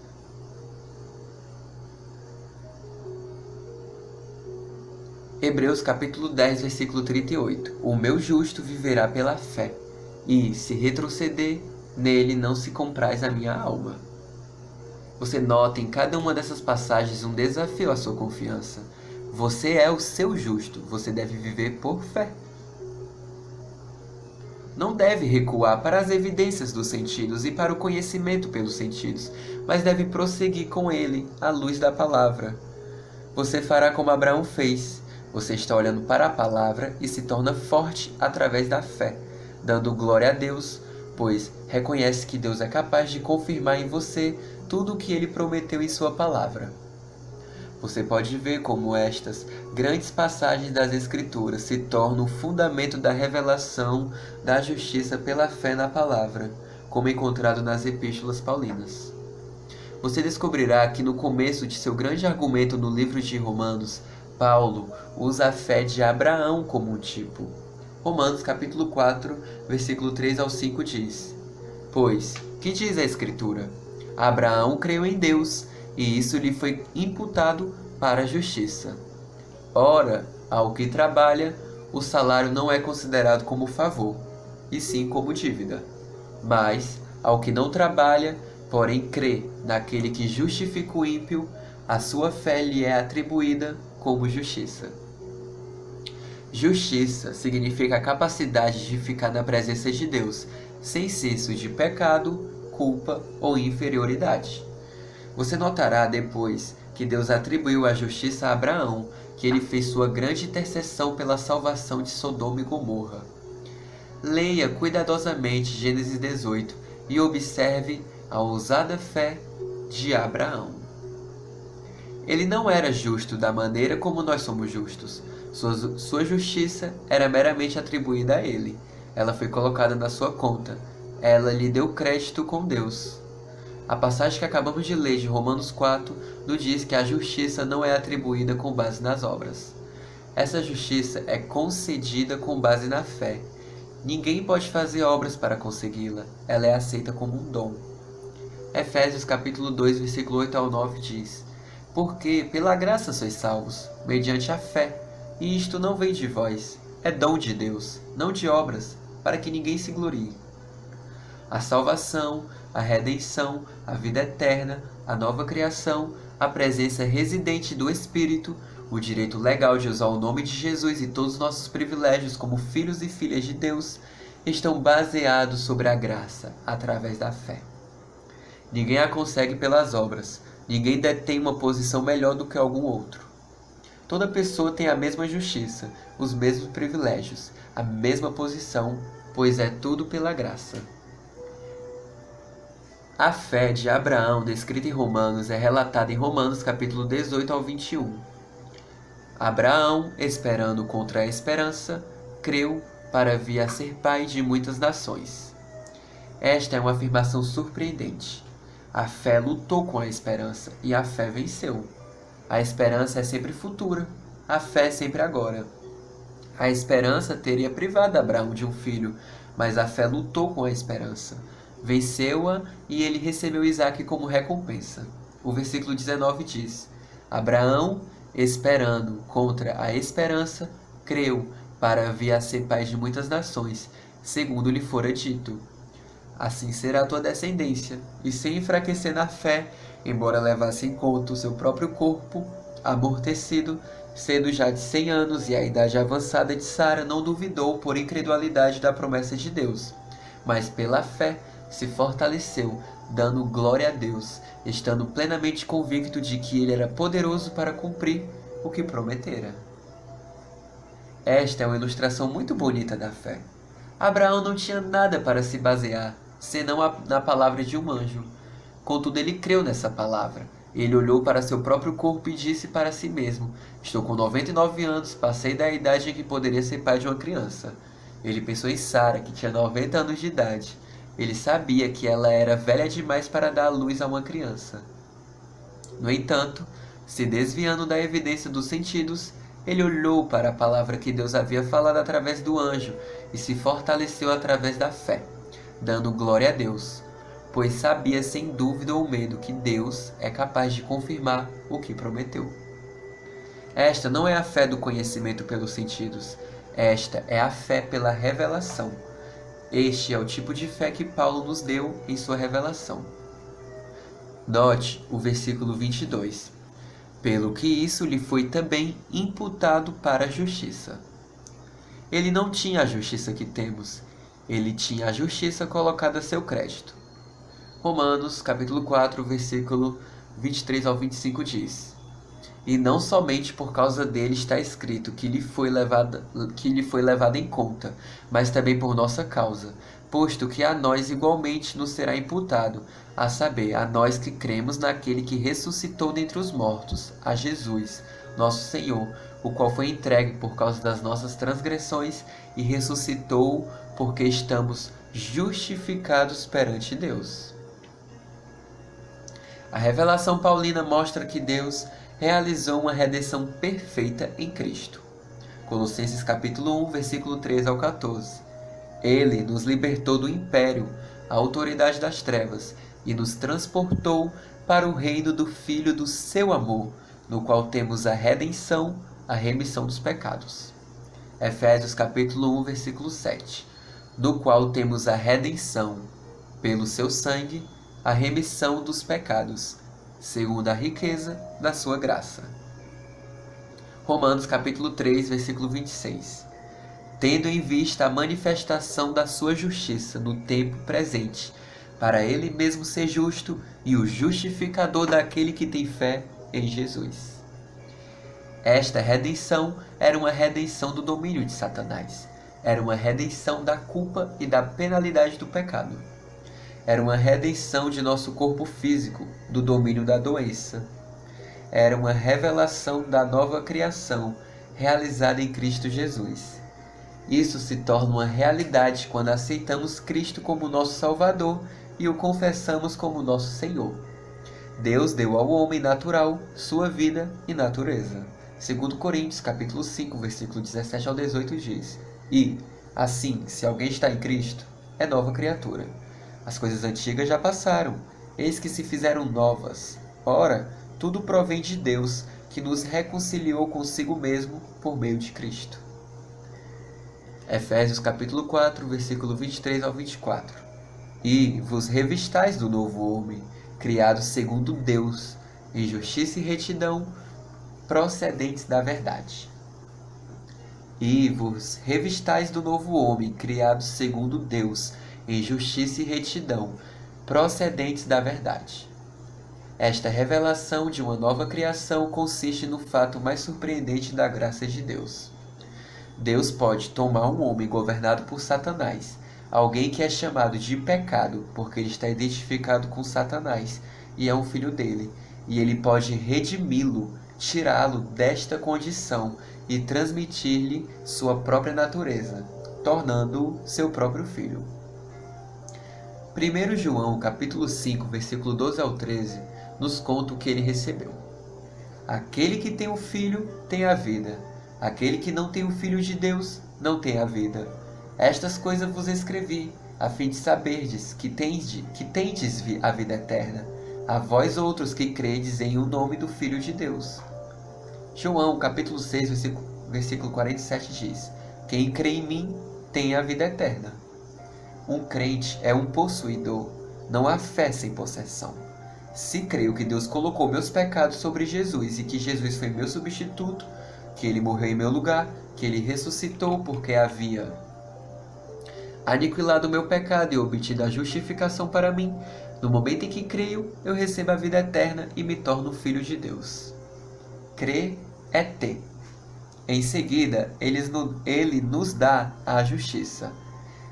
Hebreus, capítulo 10, versículo 38. O meu justo viverá pela fé, e, se retroceder, nele não se compraz a minha alma. Você nota em cada uma dessas passagens um desafio à sua confiança. Você é o seu justo, você deve viver por fé. Não deve recuar para as evidências dos sentidos e para o conhecimento pelos sentidos, mas deve prosseguir com ele à luz da palavra. Você fará como Abraão fez. Você está olhando para a palavra e se torna forte através da fé, dando glória a Deus, pois reconhece que Deus é capaz de confirmar em você tudo o que ele prometeu em sua palavra. Você pode ver como estas grandes passagens das Escrituras se tornam o fundamento da revelação da justiça pela fé na palavra, como encontrado nas epístolas paulinas. Você descobrirá que no começo de seu grande argumento no livro de Romanos, Paulo usa a fé de Abraão como um tipo. Romanos capítulo 4, versículo 3 ao 5 diz: pois, que diz a Escritura? Abraão creu em Deus, e isso lhe foi imputado para a justiça. Ora, ao que trabalha, o salário não é considerado como favor, e sim como dívida. Mas, ao que não trabalha, porém crê naquele que justifica o ímpio, A sua fé lhe é atribuída como justiça. Justiça significa a capacidade de ficar na presença de Deus, sem senso de pecado, culpa ou inferioridade. Você notará depois que Deus atribuiu a justiça a Abraão, que ele fez sua grande intercessão pela salvação de Sodoma e Gomorra. Leia cuidadosamente Gênesis 18 e observe a ousada fé de Abraão. Ele não era justo da maneira como nós somos justos. Sua justiça era meramente atribuída a ele. Ela foi colocada na sua conta. Ela lhe deu crédito com Deus. A passagem que acabamos de ler de Romanos 4 nos diz que a justiça não é atribuída com base nas obras. Essa justiça é concedida com base na fé. Ninguém pode fazer obras para consegui-la. Ela é aceita como um dom. Efésios capítulo 2, versículo 8 ao 9 diz: Porque pela graça sois salvos, mediante a fé, e isto não vem de vós, é dom de Deus, não de obras, para que ninguém se glorie. A salvação, a redenção, a vida eterna, a nova criação, a presença residente do Espírito, o direito legal de usar o nome de Jesus e todos os nossos privilégios como filhos e filhas de Deus estão baseados sobre a graça, através da fé. Ninguém a consegue pelas obras, ninguém detém uma posição melhor do que algum outro. Toda pessoa tem a mesma justiça, os mesmos privilégios, a mesma posição, pois é tudo pela graça. A fé de Abraão, descrita em Romanos, é relatada em Romanos capítulo 18 ao 21. Abraão, esperando contra a esperança, creu para vir a ser pai de muitas nações. Esta é uma afirmação surpreendente. A fé lutou com a esperança e a fé venceu. A esperança é sempre futura, a fé é sempre agora. A esperança teria privado Abraão de um filho, mas a fé lutou com a esperança. Venceu-a e ele recebeu Isaque como recompensa. O versículo 19 diz: Abraão, esperando contra a esperança, creu para vir a ser pai de muitas nações, segundo lhe fora dito. Assim será a tua descendência, e sem enfraquecer na fé, embora levasse em conta o seu próprio corpo, amortecido, sendo já de 100 anos e a idade avançada de Sara, não duvidou por incredulidade da promessa de Deus, mas pela fé se fortaleceu, dando glória a Deus, estando plenamente convicto de que ele era poderoso para cumprir o que prometera. Esta é uma ilustração muito bonita da fé. Abraão não tinha nada para se basear, senão na palavra de um anjo. Contudo, ele creu nessa palavra. Ele olhou para seu próprio corpo e disse para si mesmo: Estou com 99 anos, passei da idade em que poderia ser pai de uma criança. Ele pensou em Sara, que tinha 90 anos de idade. Ele sabia que ela era velha demais para dar à luz a uma criança. No entanto, se desviando da evidência dos sentidos, ele olhou para a palavra que Deus havia falado através do anjo e se fortaleceu através da fé, dando glória a Deus, pois sabia sem dúvida ou medo que Deus é capaz de confirmar o que prometeu. Esta não é a fé do conhecimento pelos sentidos, esta é a fé pela revelação. Este é o tipo de fé que Paulo nos deu em sua revelação. Note o versículo 22. Pelo que isso lhe foi também imputado para a justiça. Ele não tinha a justiça que temos, ele tinha a justiça colocada a seu crédito. Romanos, capítulo 4, versículo 23 ao 25 diz: E não somente por causa dele está escrito que lhe foi levado em conta, mas também por nossa causa, posto que a nós igualmente nos será imputado, a saber, a nós que cremos naquele que ressuscitou dentre os mortos, a Jesus, nosso Senhor, o qual foi entregue por causa das nossas transgressões e ressuscitou porque estamos justificados perante Deus. A revelação paulina mostra que Deus realizou uma redenção perfeita em Cristo. Colossenses capítulo 1, versículo 13 ao 14. Ele nos libertou do império, a autoridade das trevas, e nos transportou para o reino do Filho do seu amor, no qual temos a redenção, a remissão dos pecados. Efésios capítulo 1, versículo 7. Do qual temos a redenção, pelo seu sangue, a remissão dos pecados, segundo a riqueza da sua graça. Romanos capítulo 3, versículo 26. Tendo em vista a manifestação da sua justiça no tempo presente, para ele mesmo ser justo e o justificador daquele que tem fé em Jesus. Esta redenção era uma redenção do domínio de Satanás. Era uma redenção da culpa e da penalidade do pecado. Era uma redenção de nosso corpo físico, do domínio da doença. Era uma revelação da nova criação realizada em Cristo Jesus. Isso se torna uma realidade quando aceitamos Cristo como nosso Salvador e o confessamos como nosso Senhor. Deus deu ao homem natural sua vida e natureza. 2 Coríntios capítulo 5, versículo 17 ao 18 diz: E, assim, se alguém está em Cristo, é nova criatura. As coisas antigas já passaram, eis que se fizeram novas. Ora, tudo provém de Deus, que nos reconciliou consigo mesmo por meio de Cristo. Efésios capítulo 4, versículo 23 ao 24. E vos revistais do novo homem, criado segundo Deus, em justiça e retidão, procedentes da verdade. E vos revistais do novo homem, criado segundo Deus, em justiça e retidão, procedentes da verdade. Esta revelação de uma nova criação consiste no fato mais surpreendente da graça de Deus. Deus pode tomar um homem governado por Satanás, alguém que é chamado de pecado porque ele está identificado com Satanás e é um filho dele, e ele pode redimi-lo, tirá-lo desta condição e transmitir-lhe sua própria natureza, tornando-o seu próprio filho. 1 João capítulo 5, versículo 12 ao 13, nos conta o que ele recebeu. Aquele que tem o Filho tem a vida. Aquele que não tem o Filho de Deus não tem a vida. Estas coisas vos escrevi, a fim de saberdes que tendes a vida eterna, a vós outros que credes em o nome do Filho de Deus. João capítulo 6, versículo 47 diz: Quem crê em mim tem a vida eterna. Um crente é um possuidor, não há fé sem possessão. Se creio que Deus colocou meus pecados sobre Jesus e que Jesus foi meu substituto, que ele morreu em meu lugar, que ele ressuscitou porque havia aniquilado o meu pecado e obtido a justificação para mim, no momento em que creio, eu recebo a vida eterna e me torno filho de Deus. Crer é ter. Em seguida, ele nos dá a justiça.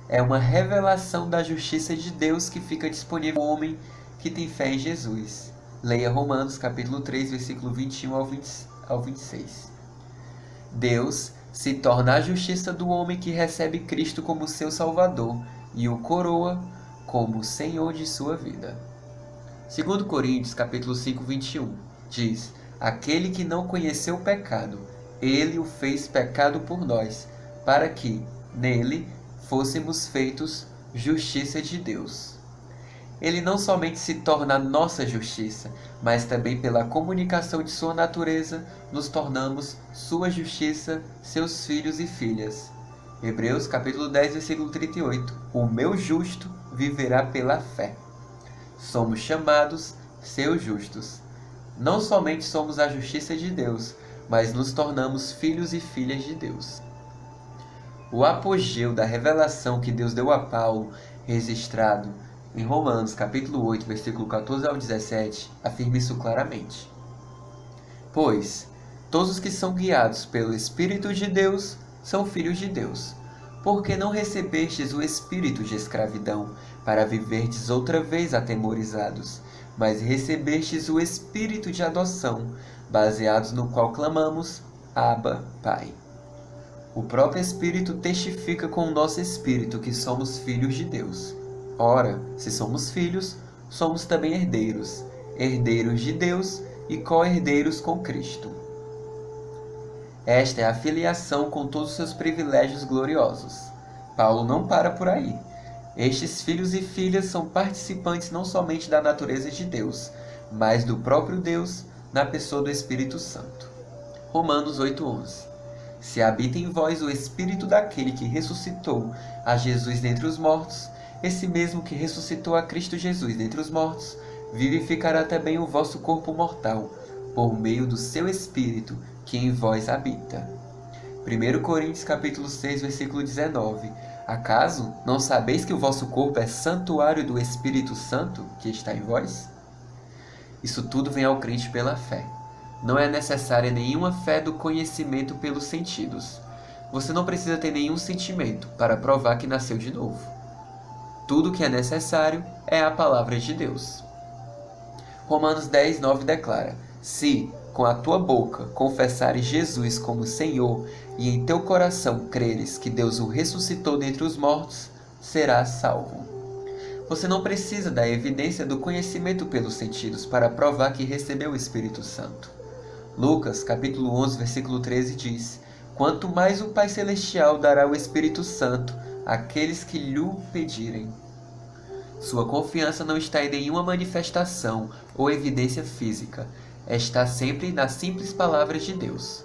É uma revelação da justiça de Deus que fica disponível ao homem que tem fé em Jesus. Leia Romanos capítulo 3, versículo 21 ao 26. Deus se torna a justiça do homem que recebe Cristo como seu Salvador e o coroa como Senhor de sua vida. 2 Coríntios capítulo 5, 21 diz: Aquele que não conheceu o pecado, ele o fez pecado por nós, para que, nele, fôssemos feitos justiça de Deus. Ele não somente se torna a nossa justiça, mas também pela comunicação de sua natureza, nos tornamos sua justiça, seus filhos e filhas. Hebreus capítulo 10, versículo 38. O meu justo viverá pela fé. Somos chamados seus justos. Não somente somos a justiça de Deus, mas nos tornamos filhos e filhas de Deus. O apogeu da revelação que Deus deu a Paulo, registrado em Romanos capítulo 8, versículo 14 ao 17, afirma isso claramente. Pois todos os que são guiados pelo Espírito de Deus são filhos de Deus. Porque não recebestes o espírito de escravidão, para viverdes outra vez atemorizados, mas recebestes o espírito de adoção, baseados no qual clamamos, Abba, Pai. O próprio Espírito testifica com o nosso espírito que somos filhos de Deus. Ora, se somos filhos, somos também herdeiros, herdeiros de Deus e co-herdeiros com Cristo. Esta é a filiação com todos os seus privilégios gloriosos. Paulo não para por aí. Estes filhos e filhas são participantes não somente da natureza de Deus, mas do próprio Deus na pessoa do Espírito Santo. Romanos 8:11. Se habita em vós o Espírito daquele que ressuscitou a Jesus dentre os mortos, esse mesmo que ressuscitou a Cristo Jesus dentre os mortos, vivificará também o vosso corpo mortal, por meio do seu Espírito que em vós habita. 1 Coríntios capítulo 6, versículo 19. Acaso não sabeis que o vosso corpo é santuário do Espírito Santo que está em vós? Isso tudo vem ao crente pela fé. Não é necessária nenhuma fé do conhecimento pelos sentidos. Você não precisa ter nenhum sentimento para provar que nasceu de novo. Tudo o que é necessário é a palavra de Deus. Romanos 10, 9 declara: Se, com a tua boca, confessares Jesus como Senhor e em teu coração creres que Deus o ressuscitou dentre os mortos, serás salvo. Você não precisa da evidência do conhecimento pelos sentidos para provar que recebeu o Espírito Santo. Lucas, capítulo 11, versículo 13 diz: Quanto mais o Pai Celestial dará o Espírito Santo àqueles que lhe pedirem. Sua confiança não está em nenhuma manifestação ou evidência física, está sempre nas simples palavras de Deus.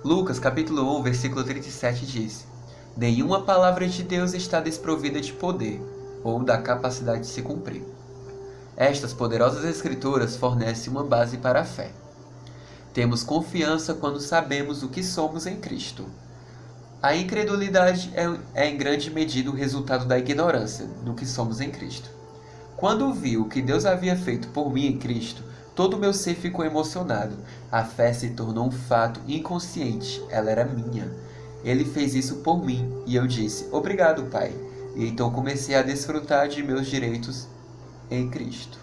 Lucas, capítulo 1, versículo 37 diz: Nenhuma palavra de Deus está desprovida de poder, ou da capacidade de se cumprir. Estas poderosas escrituras fornecem uma base para a fé. Temos confiança quando sabemos o que somos em Cristo. A incredulidade é em grande medida o resultado da ignorância do que somos em Cristo. Quando vi o que Deus havia feito por mim em Cristo, todo o meu ser ficou emocionado. A fé se tornou um fato inconsciente, ela era minha. Ele fez isso por mim e eu disse: Obrigado, Pai. E então comecei a desfrutar de meus direitos em Cristo.